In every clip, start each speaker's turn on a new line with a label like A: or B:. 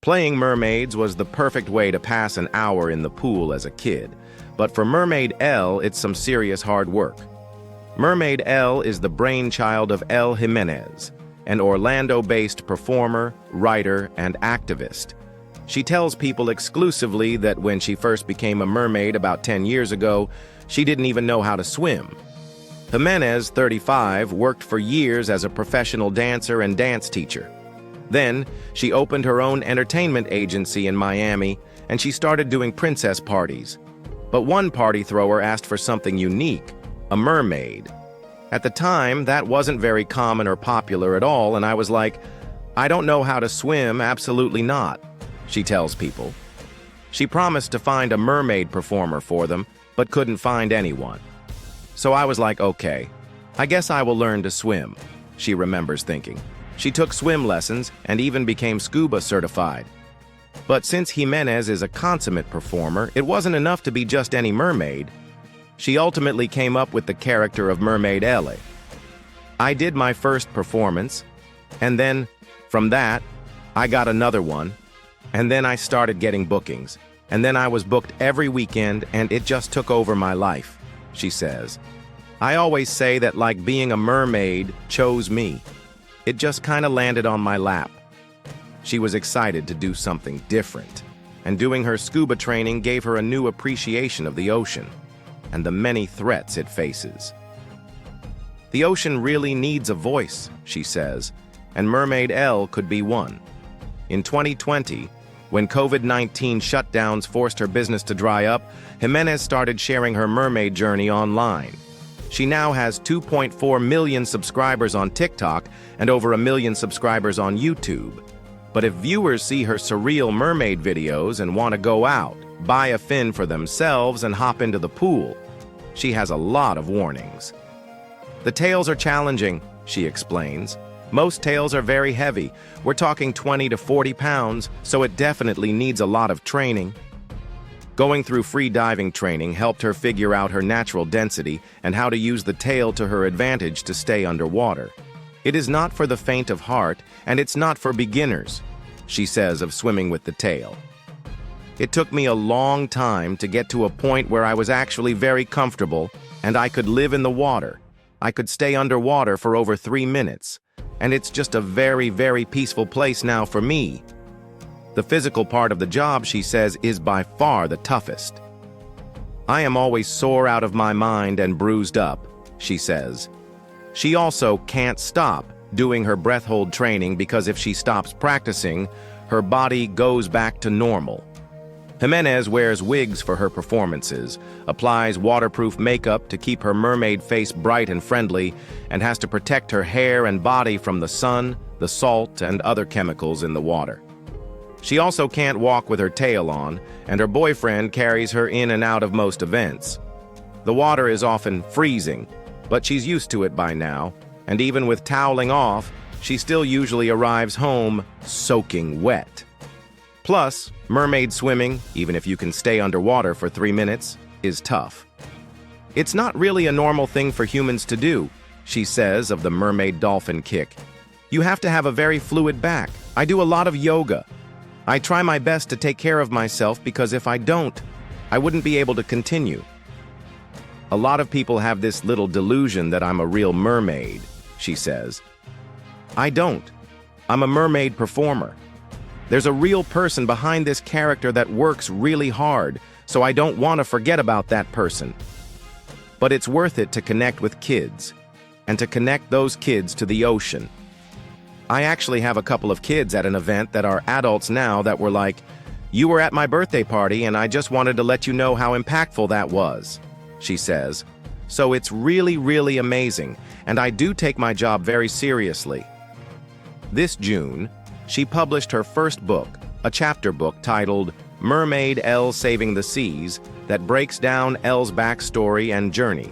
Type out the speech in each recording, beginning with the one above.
A: Playing mermaids was the perfect way to pass an hour in the pool as a kid, but for Mermaid Elle, it's some serious hard work. Mermaid Elle is the brainchild of Elle Jimenez, an Orlando-based performer, writer, and activist. She tells people exclusively that when she first became a mermaid about 10 years ago, she didn't even know how to swim. Jimenez, 35, worked for years as a professional dancer and dance teacher. Then, she opened her own entertainment agency in Miami, and she started doing princess parties. But one party thrower asked for something unique, a mermaid. At the time, that wasn't very common or popular at all, and I was like, I don't know how to swim, absolutely not, she tells people. She promised to find a mermaid performer for them, but couldn't find anyone. So I was like, okay, I guess I will learn to swim, she remembers thinking. She took swim lessons and even became scuba certified. But since Jimenez is a consummate performer, it wasn't enough to be just any mermaid. She ultimately came up with the character of Mermaid Elle. I did my first performance, and then, from that, I got another one, and then I started getting bookings, and then I was booked every weekend, and it just took over my life, she says. I always say that like being a mermaid chose me. It just kind of landed on my lap. She was excited to do something different, and doing her scuba training gave her a new appreciation of the ocean and the many threats it faces. The ocean really needs a voice, she says, and Mermaid Elle could be one. In 2020, when COVID-19 shutdowns forced her business to dry up, Jimenez started sharing her mermaid journey online. She now has 2.4 million subscribers on TikTok and over 1 million subscribers on YouTube. But if viewers see her surreal mermaid videos and want to go out, buy a fin for themselves, and hop into the pool, she has a lot of warnings. The tails are challenging, she explains. Most tails are very heavy. We're talking 20 to 40 pounds, so it definitely needs a lot of training. Going through free diving training helped her figure out her natural density and how to use the tail to her advantage to stay underwater. It is not for the faint of heart, and it's not for beginners, she says of swimming with the tail. It took me a long time to get to a point where I was actually very comfortable and I could live in the water. I could stay underwater for over 3 minutes, and it's just a very, very peaceful place now for me. The physical part of the job, she says, is by far the toughest. I am always sore out of my mind and bruised up, she says. She also can't stop doing her breath hold training because if she stops practicing, her body goes back to normal. Jimenez wears wigs for her performances, applies waterproof makeup to keep her mermaid face bright and friendly, and has to protect her hair and body from the sun, the salt, and other chemicals in the water. She also can't walk with her tail on, and her boyfriend carries her in and out of most events. The water is often freezing, but she's used to it by now, and even with toweling off, she still usually arrives home soaking wet. Plus, mermaid swimming, even if you can stay underwater for 3 minutes, is tough. It's not really a normal thing for humans to do, she says of the mermaid dolphin kick. You have to have a very fluid back. I do a lot of yoga. I try my best to take care of myself because if I don't, I wouldn't be able to continue. A lot of people have this little delusion that I'm a real mermaid, she says. I don't. I'm a mermaid performer. There's a real person behind this character that works really hard, so I don't want to forget about that person. But it's worth it to connect with kids, and to connect those kids to the ocean. I actually have a couple of kids at an event that are adults now that were like, "You were at my birthday party and I just wanted to let you know how impactful that was," she says. So it's really, really amazing, and I do take my job very seriously. This June, she published her first book, a chapter book titled Mermaid Elle Saving the Seas, that breaks down Elle's backstory and journey.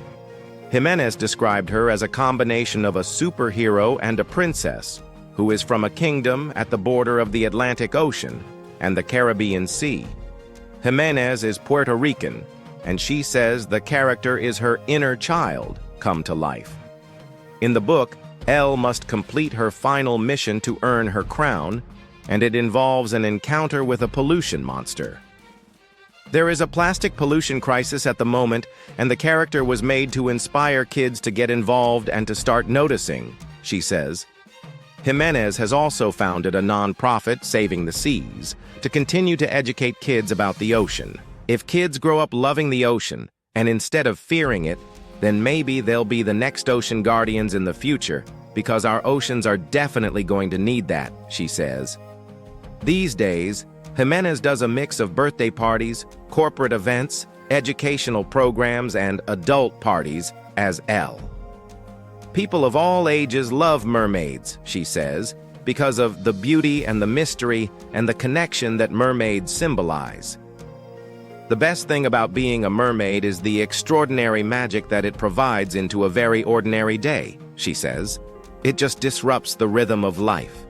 A: Jimenez described her as a combination of a superhero and a princess, who is from a kingdom at the border of the Atlantic Ocean and the Caribbean Sea. Jimenez is Puerto Rican, and she says the character is her inner child come to life. In the book, Elle must complete her final mission to earn her crown, and it involves an encounter with a pollution monster. There is a plastic pollution crisis at the moment, and the character was made to inspire kids to get involved and to start noticing, she says. Jimenez has also founded a non-profit, Saving the Seas, to continue to educate kids about the ocean. If kids grow up loving the ocean, and instead of fearing it, then maybe they'll be the next ocean guardians in the future, because our oceans are definitely going to need that, she says. These days, Jimenez does a mix of birthday parties, corporate events, educational programs, and adult parties as Elle. People of all ages love mermaids, she says, because of the beauty and the mystery and the connection that mermaids symbolize. The best thing about being a mermaid is the extraordinary magic that it provides into a very ordinary day, she says. It just disrupts the rhythm of life.